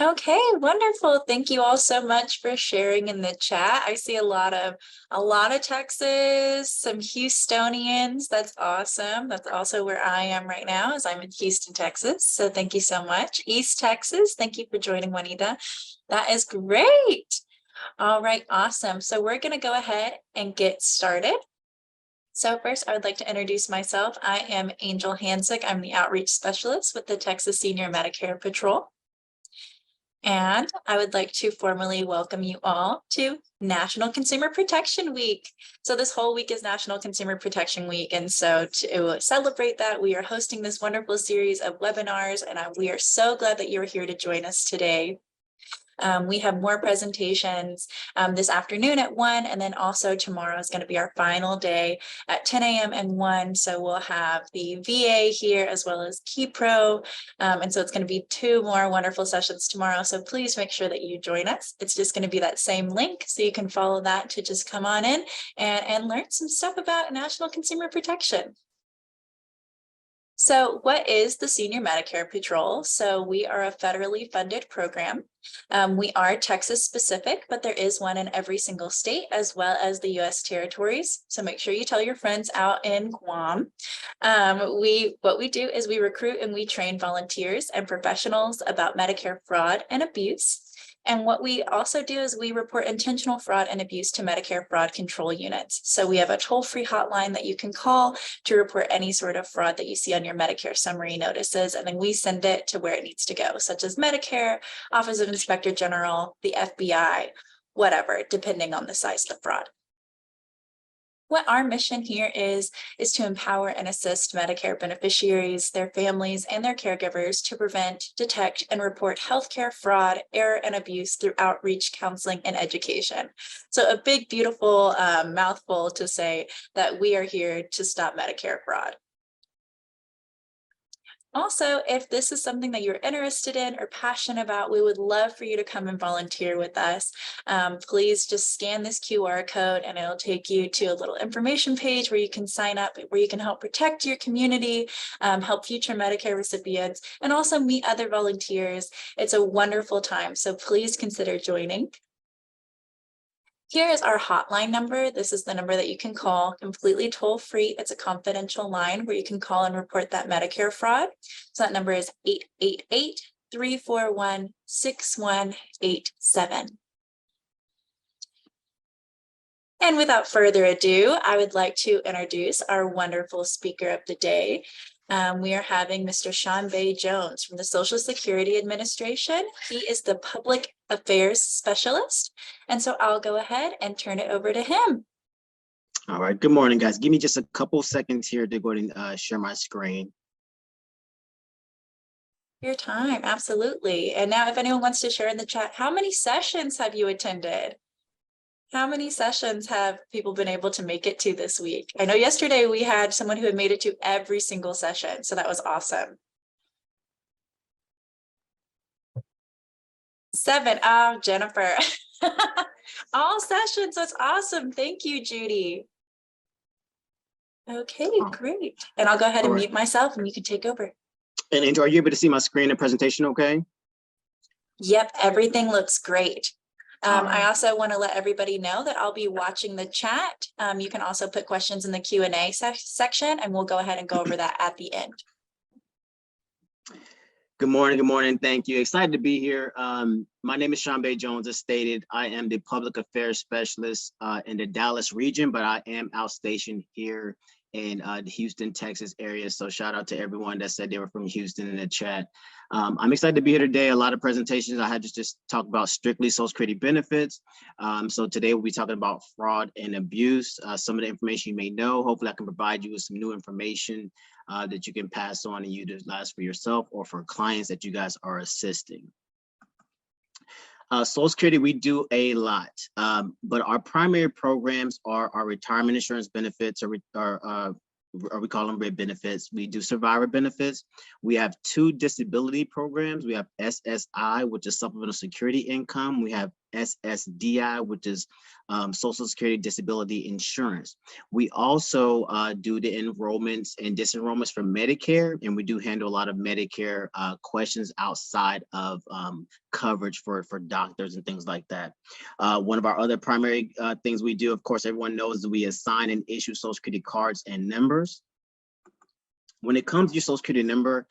Okay, wonderful. Thank you all so much for sharing in the chat. I see a lot of Texas, some Houstonians. That's awesome. That's also where I am right now, as I'm in Houston, Texas. So thank you so much. East Texas, thank you for joining, Juanita. That is great. All right, awesome. So we're going to go ahead and get started. So first, I would like to introduce myself. I am Angel Hansick. I'm the outreach specialist with the Texas Senior Medicare Patrol. And I would like to formally welcome you all to National Consumer Protection Week. So this whole week is National Consumer Protection Week. And so to celebrate that, we are hosting this wonderful series of webinars, and we are so glad that you're here to join us today. We have more presentations this afternoon at 1, and then also tomorrow is going to be our final day at 10 a.m. and 1. So we'll have the VA here as well as KeyPro. And so it's going to be 2 more wonderful sessions tomorrow. So please make sure that you join us. It's just going to be that same link. So you can follow that to just come on in and learn some stuff about national consumer protection. So what is the Senior Medicare Patrol? So we are a federally funded program. We are Texas specific, but there is one in every single state as well as the U.S. territories. So make sure you tell your friends out in Guam. What we do is we recruit and we train volunteers and professionals about Medicare fraud and abuse. And what we also do is we report intentional fraud and abuse to Medicare fraud control units. So we have a toll-free hotline that you can call to report any sort of fraud that you see on your Medicare summary notices, and then we send it to where it needs to go, such as Medicare, Office of Inspector General, the FBI, whatever, depending on the size of the fraud. What our mission here is to empower and assist Medicare beneficiaries, their families, and their caregivers to prevent, detect, and report healthcare fraud, error, and abuse through outreach, counseling, and education. So a big, beautiful mouthful to say that we are here to stop Medicare fraud. Also, if this is something that you're interested in or passionate about, we would love for you to come and volunteer with us. Please just scan this QR code and it'll take you to a little information page where you can sign up, where you can help protect your community, help future Medicare recipients, and also meet other volunteers. It's a wonderful time, so please consider joining. Here is our hotline number. This is the number that you can call, completely toll-free. It's a confidential line where you can call and report that Medicare fraud. So that number is 888-341-6187. And without further ado, I would like to introduce our wonderful speaker of the day. We are having Mr. Shonbay Jones from the Social Security Administration. He is the Public Affairs Specialist. And so I'll go ahead and turn it over to him. All right, good morning, guys. Give me just a couple seconds here to go ahead and share my screen. Your time, absolutely. And now if anyone wants to share in the chat, how many sessions have you attended? How many sessions have people been able to make it to this week? I know yesterday we had someone who had made it to every single session, so that was awesome. 7, oh, Jennifer. All sessions, that's awesome. Thank you, Judy. Okay, great. And I'll go ahead and mute myself and you can take over. And Angel, are you able to see my screen and presentation okay? Yep, everything looks great. I also want to let everybody know that I'll be watching the chat. You can also put questions in the Q&A section, and we'll go ahead and go over that at the end. Good morning, thank you. Excited to be here. My name is Shonbay Jones. As stated, I am the Public Affairs Specialist in the Dallas region, but I am outstationed here in the Houston, Texas area. So shout out to everyone that said they were from Houston in the chat. I'm excited to be here today. A lot of presentations. I had to just talk about strictly Social Security benefits. So today we'll be talking about fraud and abuse. Some of the information you may know. Hopefully I can provide you with some new information that you can pass on and utilize for yourself or for clients that you guys are assisting. Social Security, we do a lot, but our primary programs are our retirement insurance benefits, or we call them RIB benefits. We do survivor benefits. We have 2 disability programs. We have SSI, which is supplemental security income. We have SSDI, which is Social Security Disability Insurance. We also do the enrollments and disenrollments for Medicare, and we do handle a lot of Medicare questions outside of coverage for doctors and things like that. One of our other primary things we do, of course, everyone knows that we assign and issue Social Security cards and numbers. When it comes to your Social Security number,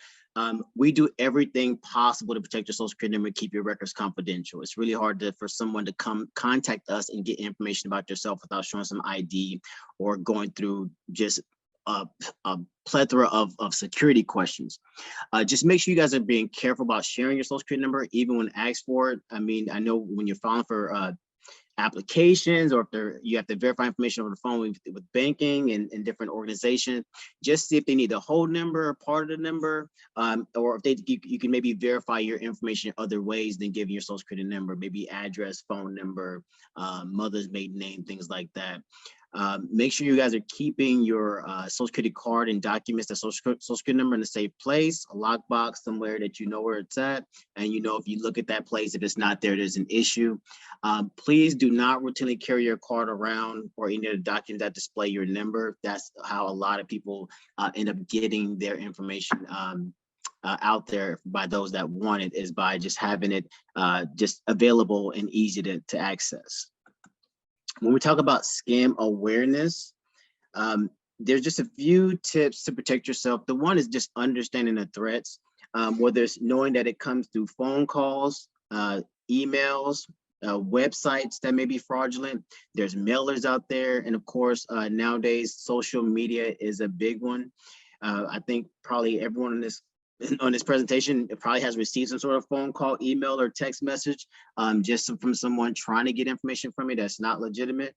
we do everything possible to protect your Social Security number and keep your records confidential. It's really hard for someone to come contact us and get information about yourself without showing some ID or going through just a plethora of security questions. Just make sure you guys are being careful about sharing your Social Security number, even when asked for it. I mean, I know when you're filing for applications, or if you have to verify information over the phone with banking and different organizations, just see if they need the whole number or part of the number, or if you can maybe verify your information other ways than giving your Social Security number, maybe address, phone number, mother's maiden name, things like that. Make sure you guys are keeping your Social Security card and documents, the Social Security number, in a safe place, a lockbox somewhere that you know where it's at. And you know, if you look at that place, if it's not there, there's an issue. Please do not routinely carry your card around or any of the documents that display your number. That's how a lot of people end up getting their information out there by those that want it, is by just having it just available and easy to access. When we talk about scam awareness, there's just a few tips to protect yourself. The one is just understanding the threats, whether it's knowing that it comes through phone calls, emails, websites that may be fraudulent. There's mailers out there. And of course, nowadays, social media is a big one. I think probably everyone on this presentation, it probably has received some sort of phone call, email, or text message, just from someone trying to get information from you that's not legitimate.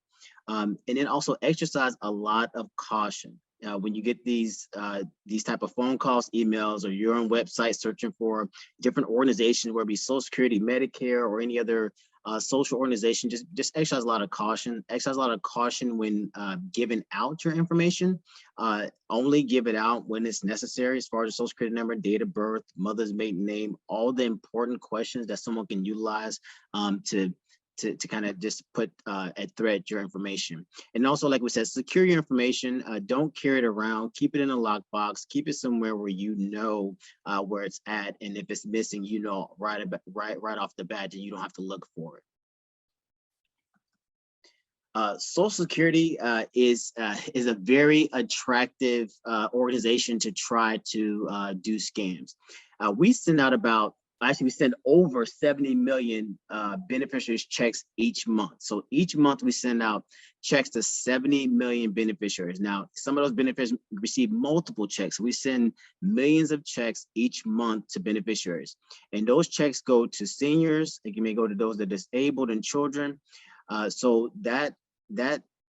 And then also exercise a lot of caution. When you get these type of phone calls, emails, or you're on websites searching for different organizations, whether it be Social Security, Medicare, or any other social organization, just exercise a lot of caution. Exercise a lot of caution when giving out your information. Only give it out when it's necessary, as far as Social Security number, date of birth, mother's maiden name, all the important questions that someone can utilize to kind of just put at threat your information. And also, like we said, secure your information. Don't carry it around. Keep it in a lockbox. Keep it somewhere where you know where it's at. And if it's missing, you know right off the bat, and you don't have to look for it. Social Security is a very attractive organization to try to do scams. We send out we send over 70 million beneficiaries checks each month. So each month we send out checks to 70 million beneficiaries. Now, some of those beneficiaries receive multiple checks. We send millions of checks each month to beneficiaries. And those checks go to seniors. It may go to those that are disabled and children. So that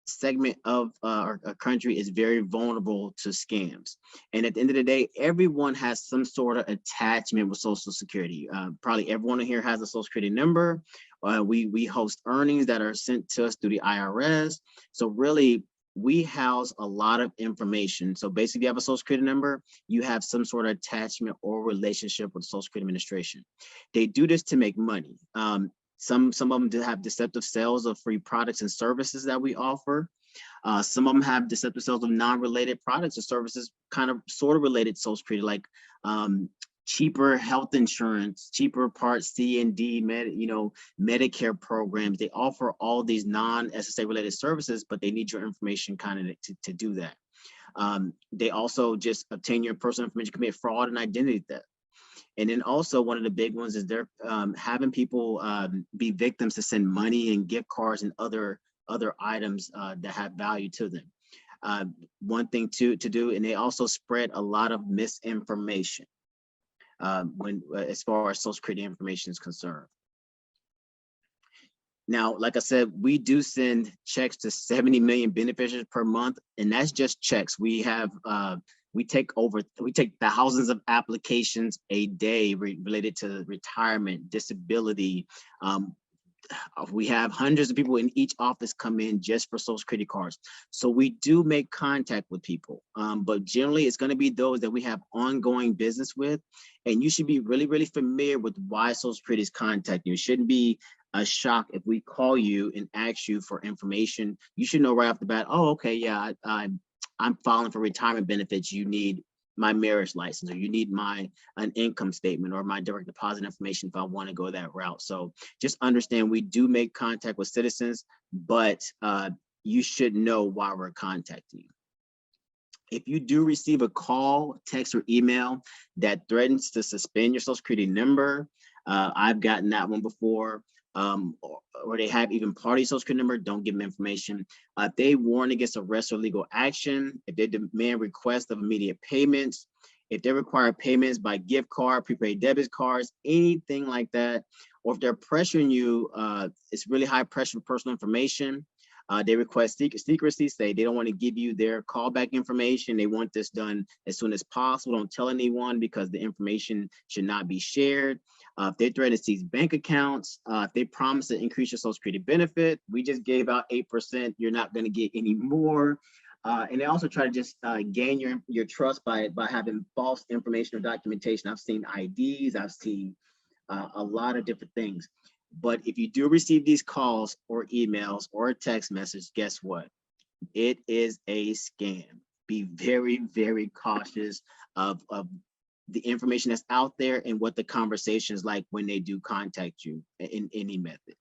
segment of our country is very vulnerable to scams. And at the end of the day, everyone has some sort of attachment with Social Security. Probably everyone here has a Social Security number. We host earnings that are sent to us through the IRS. So really, we house a lot of information. So basically, if you have a Social Security number, you have some sort of attachment or relationship with the Social Security Administration. They do this to make money. Some of them have deceptive sales of free products and services that we offer. Some of them have deceptive sales of non-related products or services, kind of sort of related to Social Security, like cheaper health insurance, cheaper Part C and D, Medicare programs. They offer all these non-SSA related services, but they need your information kind of to do that. They also just obtain your personal information, commit fraud and identity theft. And then also one of the big ones is they're having people be victims to send money and gift cards and other items that have value to them. One thing to do, and they also spread a lot of misinformation as far as Social Security information is concerned. Now, like I said, we do send checks to 70 million beneficiaries per month, and that's just checks. We have we take thousands of applications a day related to retirement, disability. We have hundreds of people in each office come in just for Social Security cards. So we do make contact with people, but generally it's going to be those that we have ongoing business with. And you should be really, really familiar with why Social Security is contacting you. It shouldn't be a shock if we call you and ask you for information. You should know right off the bat, oh, okay, yeah, I'm filing for retirement benefits. You need my marriage license, or you need an income statement, or my direct deposit information if I want to go that route. So just understand, we do make contact with citizens, but you should know why we're contacting you. If you do receive a call, text, or email that threatens to suspend your Social Security number, I've gotten that one before, or they have even party Social Security number, don't give them information. If they warn against arrest or legal action, if they demand request of immediate payments, if they require payments by gift card, prepaid debit cards, anything like that, or if they're pressuring you, it's really high pressure for personal information. They request secrecy, say they don't want to give you their callback information. They want this done as soon as possible. Don't tell anyone because the information should not be shared. If they threaten to seize bank accounts, if they promise to increase your Social Security benefit, we just gave out 8%, you're not going to get any more. And they also try to just gain your trust by having false information or documentation. I've seen IDs, I've seen a lot of different things. But if you do receive these calls or emails or a text message, guess what? It is a scam. Be very, very cautious of the information that's out there and what the conversation is like when they do contact you in any method.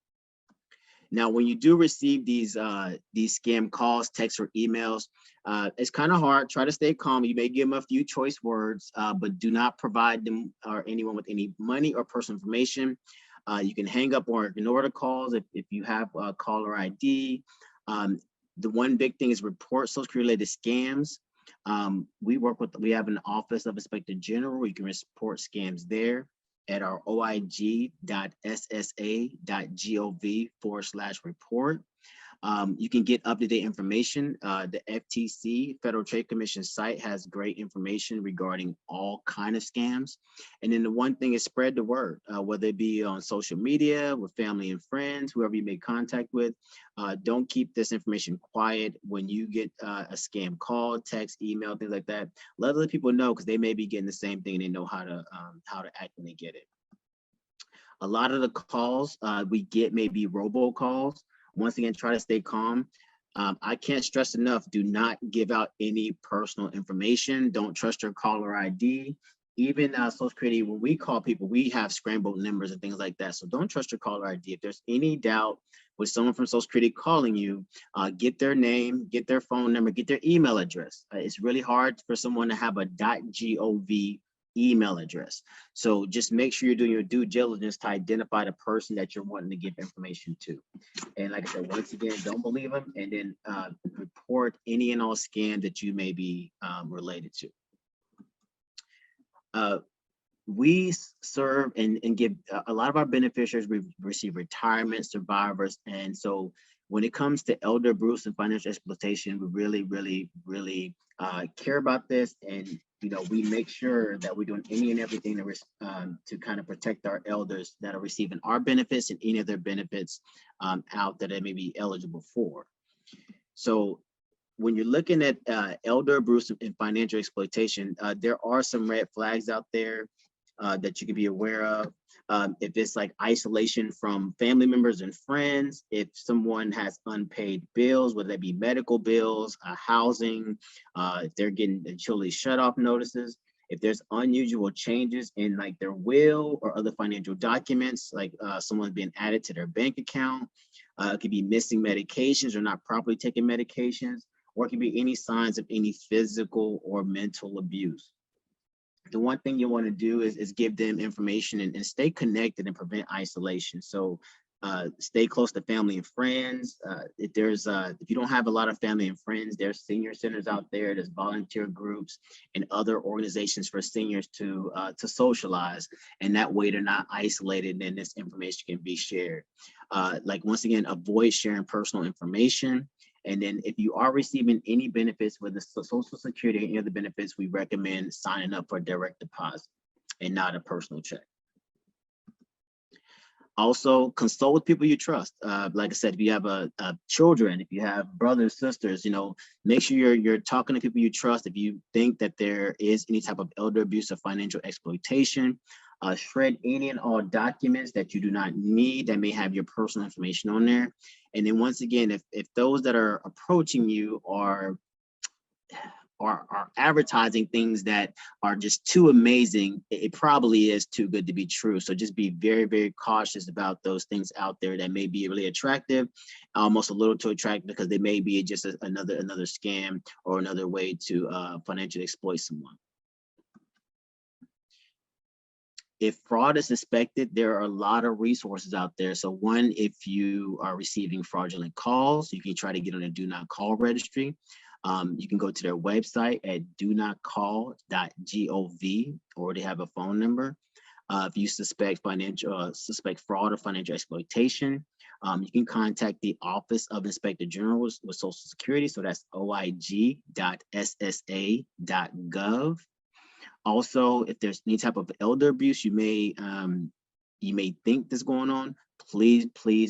Now, when you do receive these scam calls, texts, or emails, it's kind of hard. Try to stay calm. You may give them a few choice words, but do not provide them or anyone with any money or personal information. You can hang up or ignore the calls if you have caller ID. The one big thing is report Social Security related scams. We have an Office of Inspector General. You can report scams there at our oig.ssa.gov/report. You can get up-to-date information. The FTC, Federal Trade Commission site, has great information regarding all kinds of scams. And then the one thing is spread the word, whether it be on social media, with family and friends, whoever you make contact with. Don't keep this information quiet. When you get a scam call, text, email, things like that, let other people know, because they may be getting the same thing and they know how to act when they get it. A lot of the calls we get may be robocalls. Once again, try to stay calm. I can't stress enough, do not give out any personal information. Don't trust your caller ID. Even Social Security, when we call people, we have scrambled numbers and things like that. So don't trust your caller ID. If there's any doubt with someone from Social Security calling you, get their name, get their phone number, get their email address. It's really hard for someone to have a .gov email address. So just make sure you're doing your due diligence to identify the person that you're wanting to give information to. And like I said, once again, don't believe them, and then report any and all scam that you may be related to. We serve and give a lot of our beneficiaries. We receive retirement, survivors, and so when it comes to elder abuse and financial exploitation, we really care about this, and we make sure that we're doing any and everything to kind of protect our elders that are receiving our benefits and any of their benefits out that they may be eligible for. So when you're looking at elder abuse and financial exploitation, there are some red flags out there that you can be aware of. If it's like isolation from family members and friends, if someone has unpaid bills, whether that be medical bills, housing, if they're getting utility shut-off notices, if there's unusual changes in like their will or other financial documents, like someone's being added to their bank account, it could be missing medications or not properly taking medications, or it could be any signs of any physical or mental abuse. The one thing you want to do is give them information and stay connected and prevent isolation. So stay close to family and friends. If you don't have a lot of family and friends, there's senior centers out there, there's volunteer groups and other organizations for seniors to socialize, and that way they're not isolated and this information can be shared. Like once again, avoid sharing personal information. And then if you are receiving any benefits with the Social Security or any other benefits, we recommend signing up for a direct deposit and not a personal check. Also, consult with people you trust. Like I said, if you have children, if you have brothers, sisters, make sure you're talking to people you trust. If you think that there is any type of elder abuse or financial exploitation, Shred any and all documents that you do not need that may have your personal information on there. And then once again, if those that are approaching you are advertising things that are just too amazing, it probably is too good to be true. So just be very, very cautious about those things out there that may be really attractive, almost a little too attractive, because they may be just another scam or another way to financially exploit someone. If fraud is suspected, there are a lot of resources out there. So one, if you are receiving fraudulent calls, you can try to get on a do not call registry. You can go to their website at donotcall.gov, or they have a phone number. If you suspect fraud or financial exploitation, you can contact the Office of Inspector General with Social Security. So that's oig.ssa.gov. Also, if there's any type of elder abuse you may think that's going on, please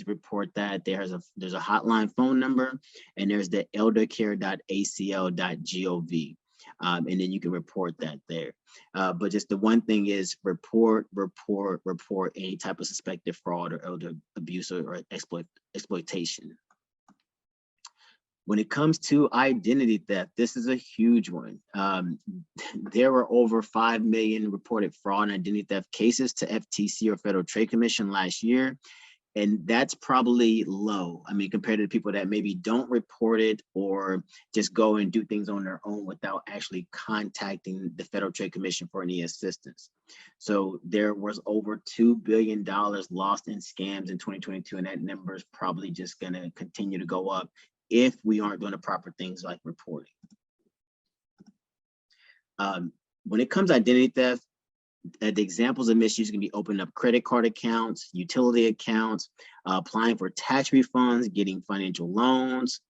report that. There's a hotline phone number, and there's the eldercare.acl.gov. And then you can report that there. But just the one thing is report any type of suspected fraud or elder abuse or exploitation. When it comes to identity theft, this is a huge one. There were over 5 million reported fraud and identity theft cases to FTC or Federal Trade Commission last year. And that's probably low. I mean, compared to the people that maybe don't report it or just go and do things on their own without actually contacting the Federal Trade Commission for any assistance. So there was over $2 billion lost in scams in 2022, and that number is probably just gonna continue to go up if we aren't doing the proper things like reporting. When it comes to identity theft, the examples of misuse can be opening up credit card accounts, utility accounts, applying for tax refunds, getting financial loans,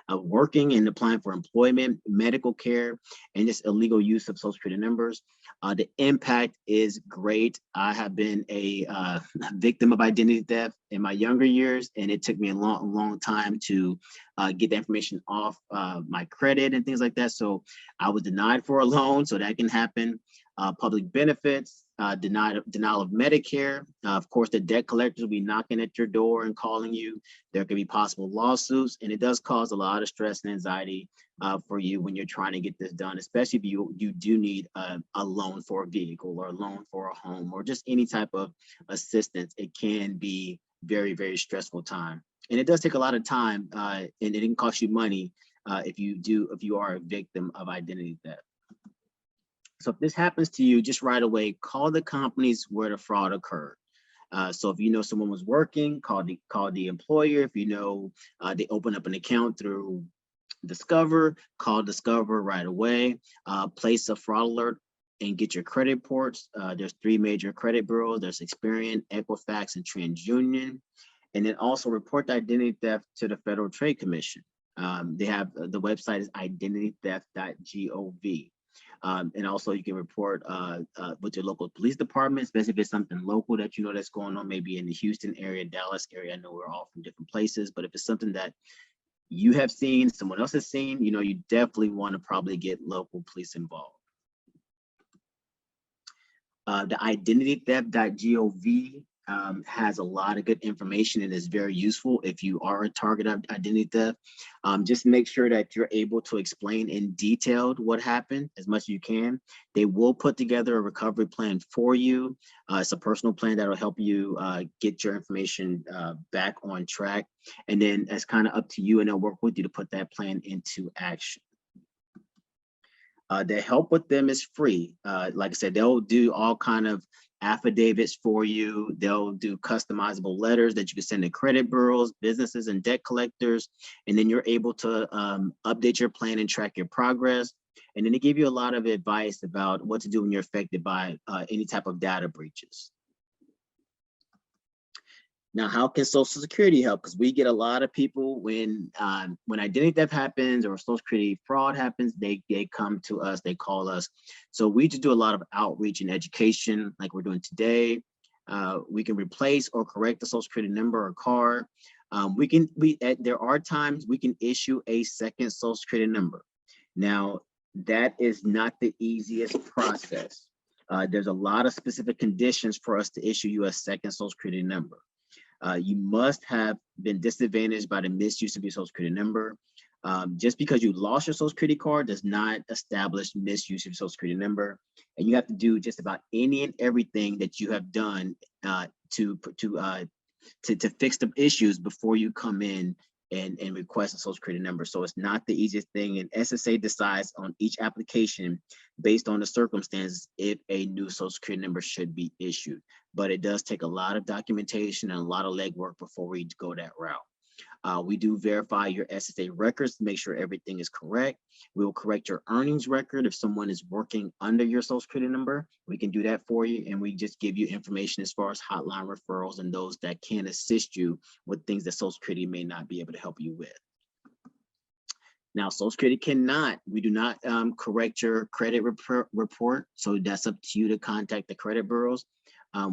working and applying for employment, medical care, and just illegal use of social security numbers. The impact is great. I have been a victim of identity theft in my younger years, and it took me a long time to get the information off my credit and things like that. So I was denied for a loan, so that can happen. Public benefits, denial of Medicare. Of course, the debt collectors will be knocking at your door and calling you. There could be possible lawsuits, and it does cause a lot of stress and anxiety for you when you're trying to get this done, especially if you do need a loan for a vehicle or a loan for a home or just any type of assistance. It can be very, very stressful time. And it does take a lot of time, and it can cost you money if you are a victim of identity theft. So if this happens to you, just right away, call the companies where the fraud occurred. So if you know someone was working, call the employer. If you know they open up an account through Discover, call Discover right away. Place a fraud alert and get your credit reports. There's 3 major credit bureaus. There's Experian, Equifax, and TransUnion. And then also report the identity theft to the Federal Trade Commission. They have the website is identitytheft.gov. And also you can report with your local police department, especially if it's something local that you know that's going on, maybe in the Houston area, Dallas area. I know we're all from different places, but if it's something that you have seen, someone else has seen, you know, you definitely want to probably get local police involved. The identitytheft.gov has a lot of good information and is very useful if you are a target of identity theft. Just make sure that you're able to explain in detail what happened as much as you can. They will put together a recovery plan for you. It's a personal plan that will help you get your information back on track. And then it's kind of up to you, and they'll work with you to put that plan into action. The help with them is free. Like I said, they'll do all kind of affidavits for you. They'll do customizable letters that you can send to credit bureaus, businesses, and debt collectors. And then you're able to update your plan and track your progress. And then they give you a lot of advice about what to do when you're affected by any type of data breaches. Now, how can Social Security help? Because we get a lot of people when identity theft happens or Social Security fraud happens, they come to us, they call us. So we just do a lot of outreach and education like we're doing today. We can replace or correct the Social Security number or card. There are times we can issue a second Social Security number. Now, that is not the easiest process. There's a lot of specific conditions for us to issue you a second social security number. You must have been disadvantaged by the misuse of your social security number. Just because you lost your social security card does not establish misuse of your social security number. And you have to do just about any and everything that you have done to fix the issues before you come in and request a social security number. So it's not the easiest thing. And SSA decides on each application based on the circumstances if a new social security number should be issued. But it does take a lot of documentation and a lot of legwork before we go that route. We do verify your SSA records to make sure everything is correct. We will correct your earnings record if someone is working under your social security number. We can do that for you, and we just give you information as far as hotline referrals and those that can assist you with things that Social Security may not be able to help you with. Now, Social Security we do not correct your credit report, so that's up to you to contact the credit bureaus.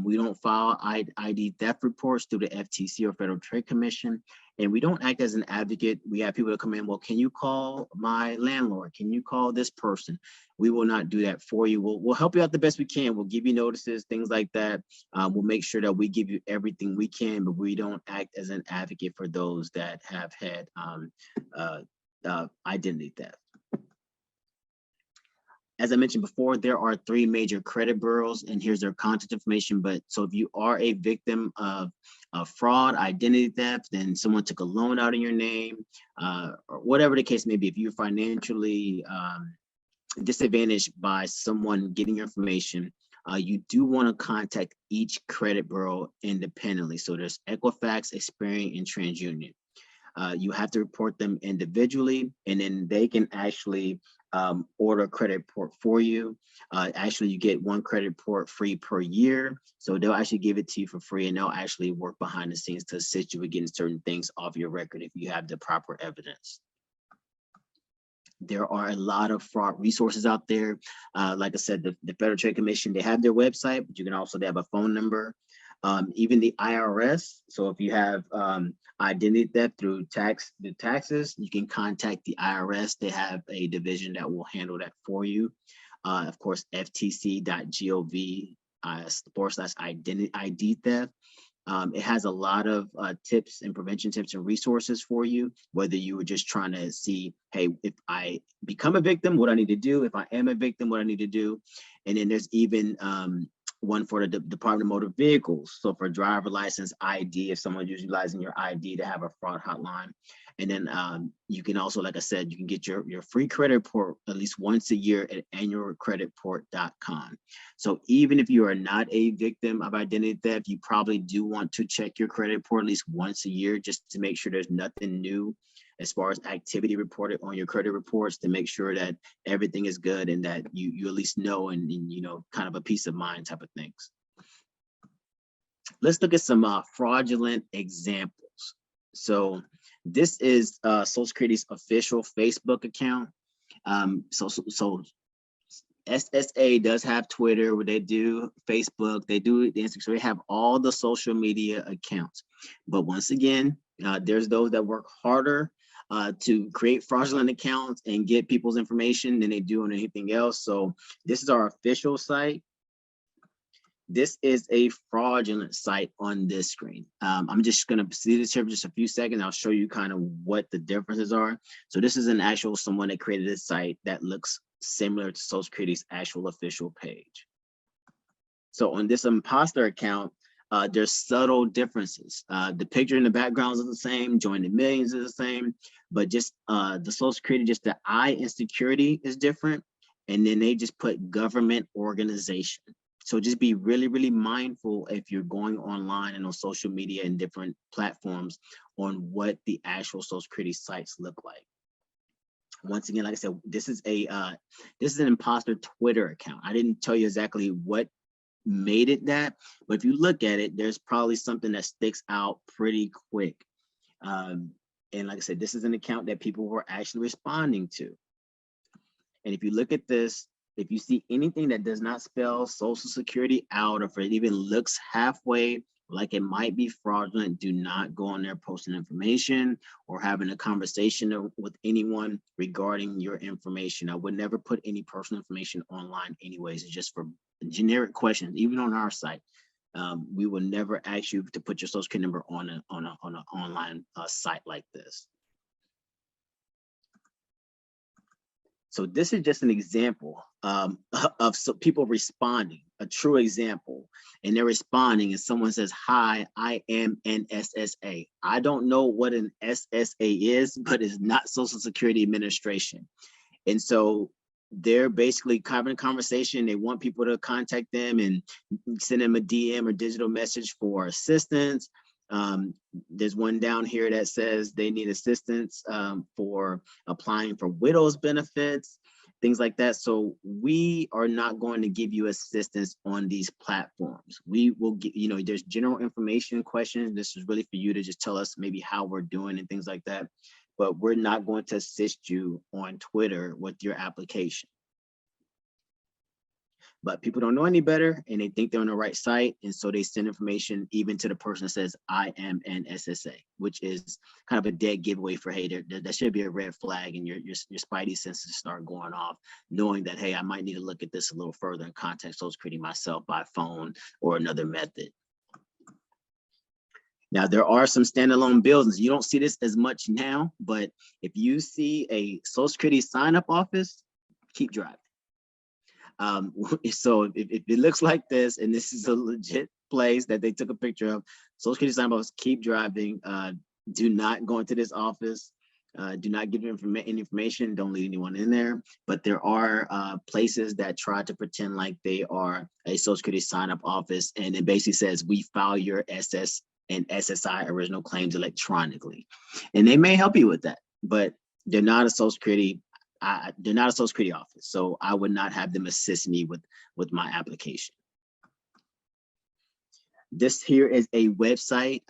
We don't file ID theft reports through the FTC or Federal Trade Commission, and we don't act as an advocate. We have people that come in, well, can you call my landlord? Can you call this person? We will not do that for you. We'll help you out the best we can. We'll give you notices, things like that. We'll make sure that we give you everything we can, but we don't act as an advocate for those that have had identity theft. As I mentioned before, there are 3 major credit bureaus, and here's their contact information. But so if you are a victim of fraud, identity theft, then someone took a loan out in your name, or whatever the case may be, if you're financially disadvantaged by someone getting your information, you do want to contact each credit bureau independently. So there's Equifax, Experian, and TransUnion. You have to report them individually, and then they can actually order a credit report for you. Actually, you get 1 credit report free per year. So they'll actually give it to you for free, and they'll actually work behind the scenes to assist you with getting certain things off your record if you have the proper evidence. There are a lot of fraud resources out there. Like I said, the Federal Trade Commission, they have their website, but you can also, they have a phone number. Even the IRS. So if you have identity theft through taxes, you can contact the IRS. They have a division that will handle that for you. Of course, ftc.gov/ID theft. It has a lot of tips and prevention tips and resources for you, whether you were just trying to see, hey, if I become a victim, what I need to do. If I am a victim, what I need to do. And then there's even one for the Department of Motor Vehicles. So for driver license, ID, if someone's utilizing your ID to have a fraud hotline. And then you can also, like I said, you can get your free credit report at least once a year at annualcreditreport.com. So even if you are not a victim of identity theft, you probably do want to check your credit report at least once a year just to make sure there's nothing new as far as activity reported on your credit reports, to make sure that everything is good and that you at least know, and you know, kind of a peace of mind type of things. Let's look at some fraudulent examples. So this is Social Security's official Facebook account. So SSA does have Twitter, where they do Facebook, they do the Instagram, so they have all the social media accounts. But once again, there's those that work harder to create fraudulent accounts and get people's information than they do on anything else. So this is our official site. This is a fraudulent site on this screen. I'm just going to see this here for just a few seconds. I'll show you kind of what the differences are. So this is an actual someone that created a site that looks similar to Social Security's actual official page. So on this imposter account, there's subtle differences. The picture in the backgrounds is the same, joining millions is the same, but just the Social Security, just the I in security is different. And then they just put government organization. So just be really, really mindful if you're going online and on social media and different platforms on what the actual Social Security sites look like. Once again, like I said, this is an imposter Twitter account. I didn't tell you exactly what made it that, but if you look at it, there's probably something that sticks out pretty quick. And like I said, this is an account that people were actually responding to. And if you look at this, if you see anything that does not spell Social Security out, or if it even looks halfway like it might be fraudulent, do not go on there posting information or having a conversation with anyone regarding your information. I would never put any personal information online anyways. It's just for generic questions, even on our site. We will never ask you to put your social security number on an online site like this. So this is just an example of people responding, a true example, and they're responding and someone says, "Hi, I am an SSA." I don't know what an SSA is, but it's not Social Security Administration. And so they're basically having a conversation. They want people to contact them and send them a DM or digital message for assistance. There's one down here that says they need assistance for applying for widow's benefits, things like that. So we are not going to give you assistance on these platforms. We will get, there's general information questions. This is really for you to just tell us maybe how we're doing and things like that. But we're not going to assist you on Twitter with your application. But people don't know any better and they think they're on the right site. And so they send information even to the person that says, "I am an SSA," which is kind of a dead giveaway for, hey, that should be a red flag, and your spidey senses start going off, knowing that, hey, I might need to look at this a little further and contact Social Security myself by phone or another method. Now, there are some standalone buildings. You don't see this as much now, but if you see a Social Security sign-up office, keep driving. So if it looks like this, and this is a legit place that they took a picture of, Social Security sign-up office, keep driving. Do not go into this office. Do not give them any information. Don't leave anyone in there. But there are places that try to pretend like they are a Social Security sign-up office, and it basically says, "We file your SS and SSI original claims electronically," and they may help you with that, but they're not a Social Security. They're not a Social Security office, so I would not have them assist me with my application. This here is a website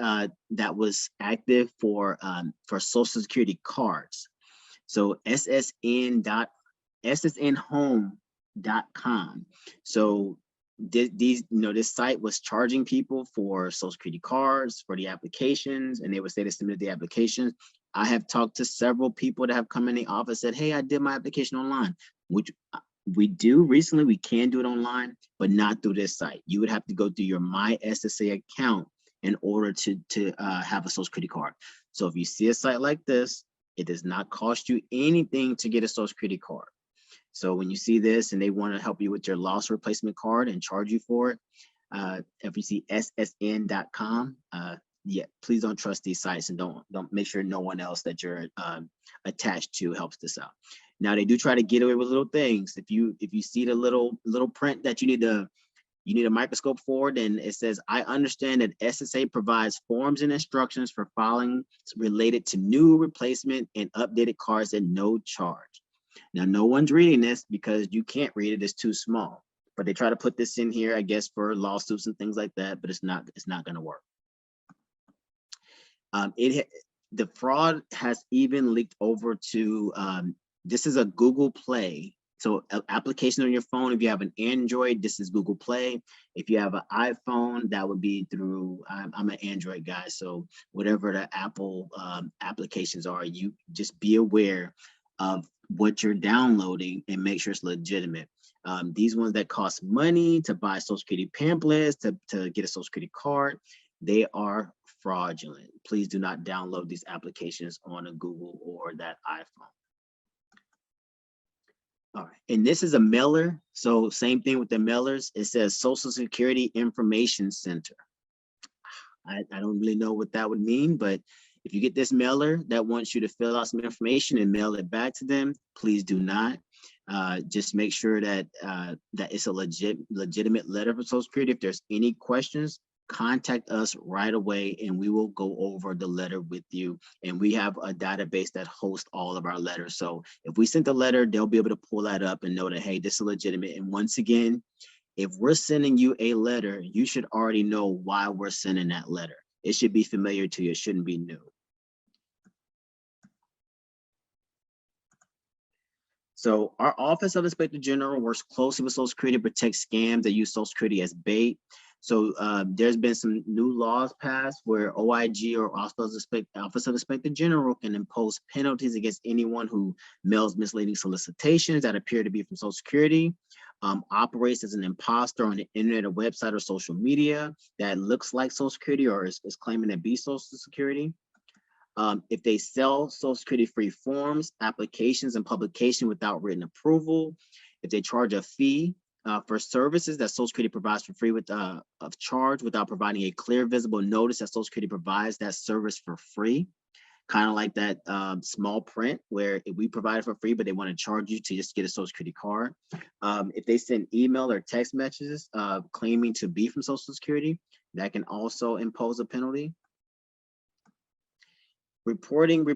that was active for Social Security cards. So ssnhome.com. So this site was charging people for Social Security cards, for the applications, and they would say to submit the applications. I have talked to several people that have come in the office, said, "Hey, I did my application online," which we do recently. We can do it online, but not through this site. You would have to go through your My SSA account in order to have a Social Security card. So if you see a site like this, it does not cost you anything to get a Social Security card. So when you see this and they want to help you with your loss replacement card and charge you for it, if you see ssn.com, yeah, please don't trust these sites, and don't make sure no one else that you're attached to helps this out. Now, they do try to get away with little things. If you see the little print that you need a microscope for, then it says, "I understand that SSA provides forms and instructions for filing related to new, replacement, and updated cards at no charge." Now, no one's reading this because you can't read it, it's too small. But they try to put this in here, I guess, for lawsuits and things like that, but it's not going to work. The fraud has even leaked over to, this is a Google Play. So application on your phone, if you have an Android, this is Google Play. If you have an iPhone, that would be through, I'm an Android guy, so whatever the Apple applications are, you just be aware of what you're downloading and make sure it's legitimate. These ones that cost money to buy Social Security pamphlets, to get a Social Security card, they are fraudulent. Please do not download these applications on a Google or that iPhone. All right, and this is a mailer. So same thing with the mailers. It says Social Security Information Center. I don't really know what that would mean, but if you get this mailer that wants you to fill out some information and mail it back to them, please do not. Just make sure that that it's a legitimate letter for Social Security. If there's any questions, contact us right away and we will go over the letter with you. And we have a database that hosts all of our letters. So if we sent the letter, they'll be able to pull that up and know that, hey, this is legitimate. And once again, if we're sending you a letter, you should already know why we're sending that letter. It should be familiar to you. It shouldn't be new. So our Office of Inspector General works closely with Social Security to protect scams that use Social Security as bait. So there's been some new laws passed where OIG or Office of Inspector General can impose penalties against anyone who mails misleading solicitations that appear to be from Social Security. operates as an imposter on the internet or website or social media that looks like Social Security or is claiming to be Social Security. If they sell Social Security free forms, applications, and publication without written approval, if they charge a fee for services that Social Security provides for free of charge without providing a clear visible notice that Social Security provides that service for free, kind of like that small print where we provide it for free, but they want to charge you to just get a Social Security card. If they send email or text messages claiming to be from Social Security, that can also impose a penalty. Reporting.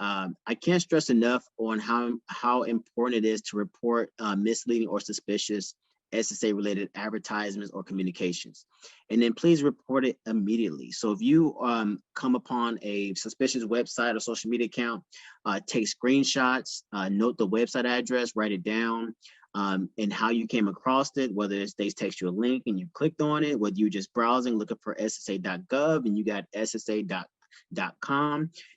I can't stress enough on how important it is to report misleading or suspicious SSA related advertisements or communications. And then please report it immediately. So if you come upon a suspicious website or social media account, take screenshots, note the website address, write it down, and how you came across it, whether it's they text you a link and you clicked on it, whether you just browsing, looking for ssa.gov and you got ssa.com.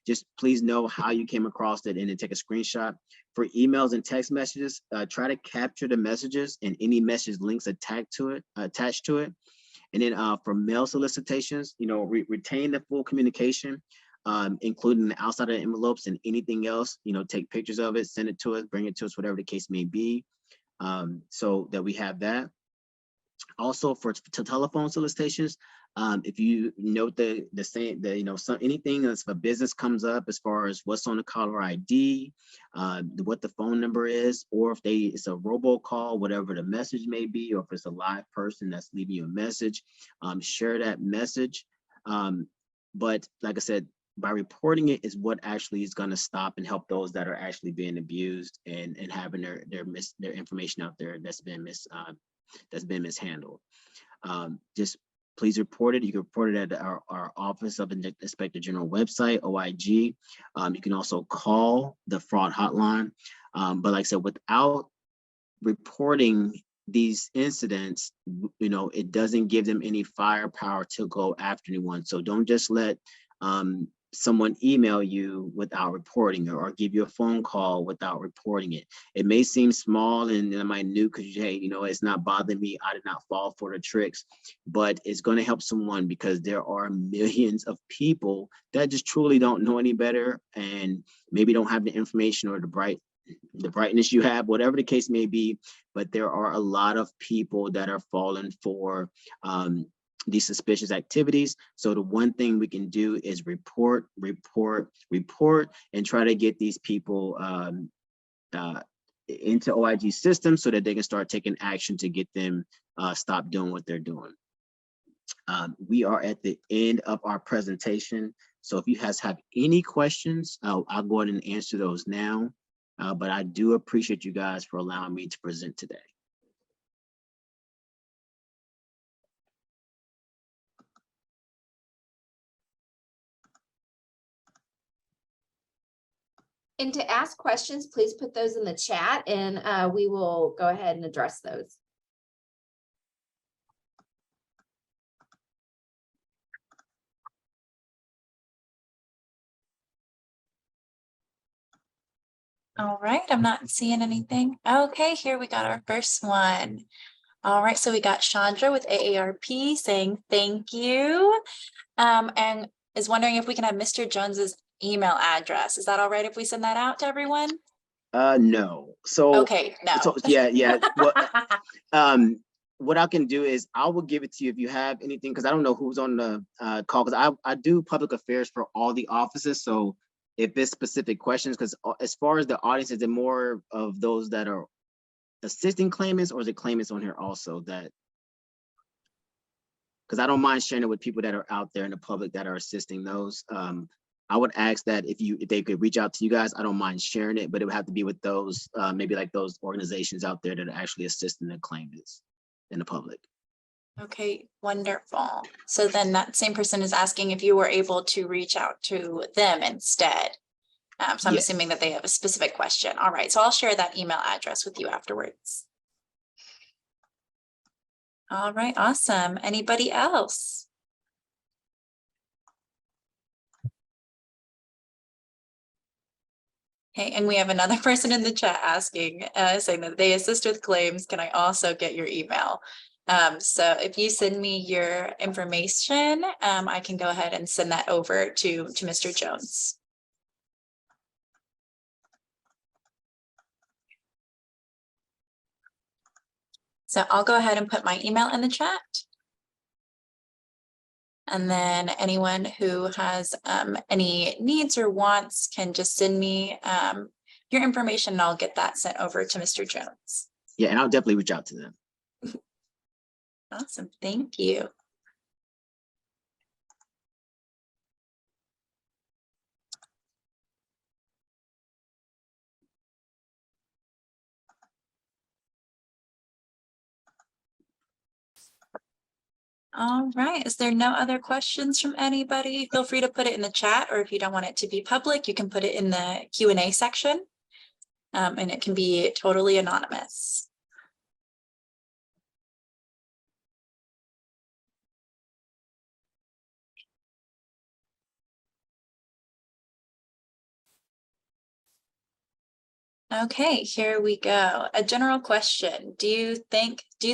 Just please know how you came across it and then take a screenshot. For emails and text messages, try to capture the messages and any message links attached to it. And then for mail solicitations, retain the full communication, including the outside of the envelopes and anything else. Take pictures of it, send it to us, bring it to us, whatever the case may be, so that we have that. Also for telephone solicitations, if you note anything if a business comes up as far as what's on the caller ID, what the phone number is, or if it's a robocall, whatever the message may be, or if it's a live person that's leaving you a message, share that message. But like I said, by reporting it is what actually is going to stop and help those that are actually being abused and having their information out there that's been mishandled. Just please report it. You can report it at our Office of Inspector General website, OIG. You can also call the fraud hotline. But like I said, without reporting these incidents, it doesn't give them any firepower to go after anyone. So don't just let someone email you without reporting it or give you a phone call without reporting it. It may seem small and minute because, hey, it's not bothering me. I did not fall for the tricks, but it's going to help someone because there are millions of people that just truly don't know any better and maybe don't have the information or the brightness you have, whatever the case may be. But there are a lot of people that are falling for these suspicious activities. So the one thing we can do is report, and try to get these people into OIG system so that they can start taking action to get them stop doing what they're doing. We are at the end of our presentation. So if you guys have any questions, I'll go ahead and answer those now. But I do appreciate you guys for allowing me to present today. And to ask questions, please put those in the chat and we will go ahead and address those. All right, I'm not seeing anything. Okay, here we got our first one. All right, so we got Chandra with AARP saying thank you, and is wondering if we can have Mr. Jones's email address. Is that all right if we send that out to everyone? No. So okay, no. So yeah. Well, what I can do is I will give it to you if you have anything, because I don't know who's on the call, because I do public affairs for all the offices. So if it's specific questions, because as far as the audience, is it more of those that are assisting claimants, or is it claimants on here also that? Because I don't mind sharing it with people that are out there in the public that are assisting those. I would ask that if they could reach out to you guys, I don't mind sharing it, but it would have to be with those, maybe like those organizations out there that are actually assisting the claimants in the public. Okay, wonderful. So then that same person is asking if you were able to reach out to them instead. So I'm assuming that they have a specific question. All right, so I'll share that email address with you afterwards. All right, awesome. Anybody else? Okay, and we have another person in the chat asking, saying that they assist with claims. Can I also get your email? So if you send me your information, I can go ahead and send that over to Mr. Jones. So I'll go ahead and put my email in the chat. And then anyone who has any needs or wants can just send me your information and I'll get that sent over to Mr. Jones. Yeah, and I'll definitely reach out to them. Awesome, thank you. All right, is there no other questions from anybody? Feel free to put it in the chat, or if you don't want it to be public, you can put it in the Q&A section, and it can be totally anonymous. Okay, here we go. A general question. Do you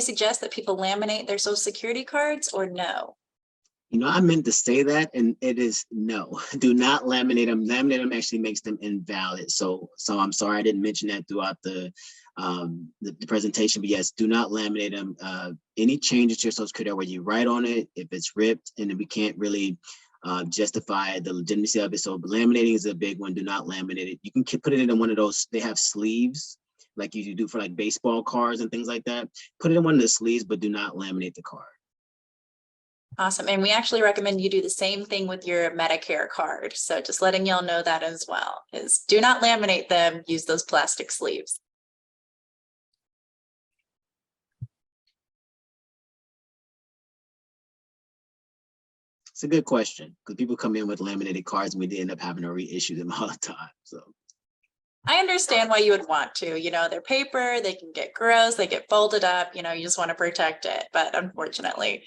suggest that people laminate their social security cards or no? You know, I meant to say that, and it is no. Do not laminate them. Laminate them actually makes them invalid. So I'm sorry I didn't mention that throughout the presentation. But yes, do not laminate them. Any changes to your social security, where you write on it, if it's ripped, and we can't really justify the legitimacy of it. So laminating is a big one. Do not laminate it. You can put it in one of those. They have sleeves, like you do for like baseball cards and things like that. Put it in one of the sleeves, but do not laminate the card. Awesome. And we actually recommend you do the same thing with your Medicare card. So just letting y'all know that as well, is do not laminate them, use those plastic sleeves. It's a good question, because people come in with laminated cards and we end up having to reissue them all the time. So I understand why you would want to, you know, they're paper, they can get gross, they get folded up, you know, you just want to protect it, but unfortunately.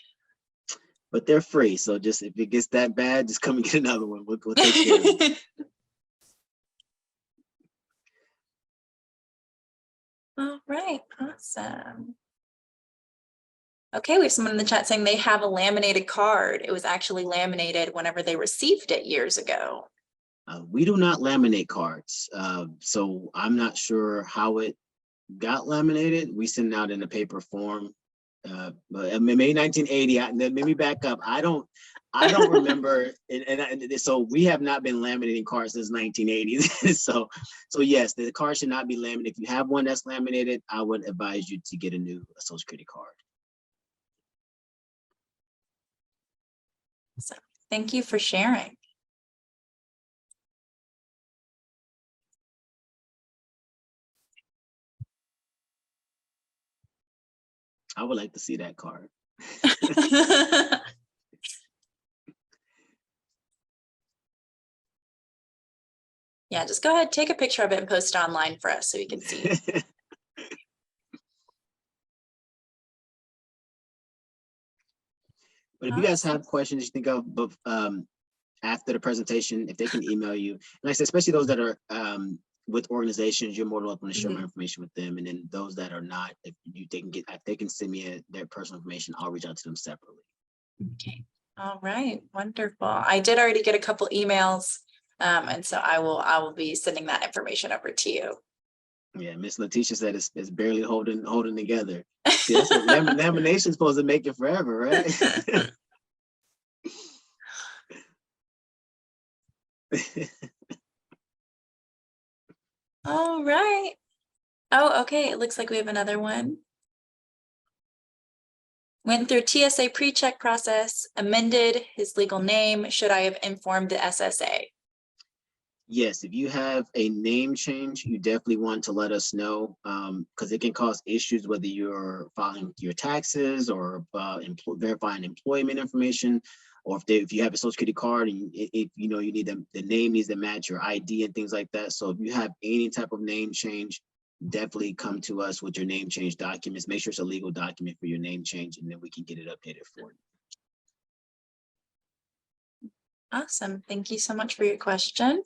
But they're free. So just if it gets that bad, just come and get another one. We'll take care of it. All right, awesome. Okay, we have someone in the chat saying they have a laminated card. It was actually laminated whenever they received it years ago. We do not laminate cards. So I'm not sure how it got laminated. We send it out in a paper form. But maybe 1980, let me back up. I don't remember. And so we have not been laminating cards since 1980s. so yes, the card should not be laminated. If you have one that's laminated, I would advise you to get a new Social Security card. So thank you for sharing. I would like to see that card. Yeah, just go ahead, take a picture of it and post it online for us so we can see. But if you guys have questions you think of after the presentation, if they can email you, and like I said, especially those that are with organizations, you're more than welcome to share my information with them. And then those that are not, if they can send me their personal information, I'll reach out to them separately. Okay. All right. Wonderful. I did already get a couple emails. And so I will be sending that information over to you. Yeah, Miss Letitia said it's barely holding together. See, that's what lamination's supposed to make it forever, right? All right. Oh, okay. It looks like we have another one. Went through TSA pre-check process, amended his legal name. Should I have informed the SSA? Yes, if you have a name change, you definitely want to let us know, because it can cause issues whether you're filing your taxes or verifying employment information, or if you have a Social Security card and if you know you need the name needs to match your ID and things like that. So if you have any type of name change, definitely come to us with your name change documents. Make sure it's a legal document for your name change, and then we can get it updated for you. Awesome. Thank you so much for your question.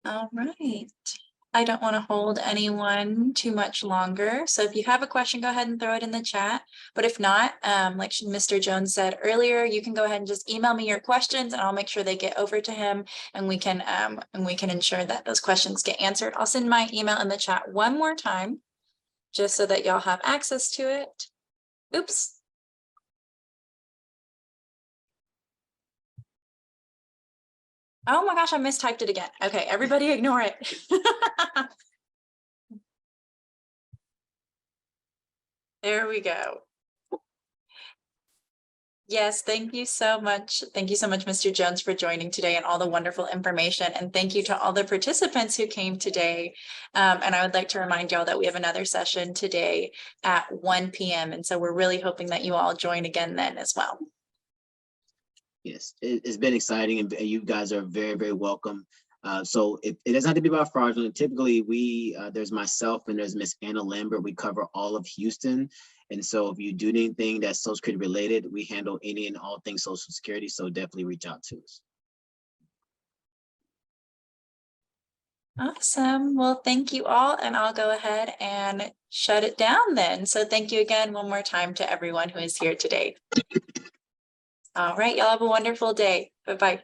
All right. I don't want to hold anyone too much longer. So if you have a question, go ahead and throw it in the chat. But if not, like Mr. Jones said earlier, you can go ahead and just email me your questions and I'll make sure they get over to him and we can ensure that those questions get answered. I'll send my email in the chat one more time, just so that y'all have access to it. Oops. Oh my gosh, I mistyped it again. Okay, everybody ignore it. There we go. Yes, thank you so much. Thank you so much, Mr. Jones, for joining today and all the wonderful information. And thank you to all the participants who came today. And I would like to remind y'all that we have another session today at 1 p.m. And so we're really hoping that you all join again then as well. Yes, it's been exciting, and you guys are very, very welcome. So it doesn't have to be about fraudulent. Typically, there's myself and there's Miss Anna Lambert. We cover all of Houston. And so if you do anything that's Social Security related, we handle any and all things Social Security. So definitely reach out to us. Awesome. Well, thank you all. And I'll go ahead and shut it down then. So thank you again one more time to everyone who is here today. All right, y'all have a wonderful day. Bye-bye.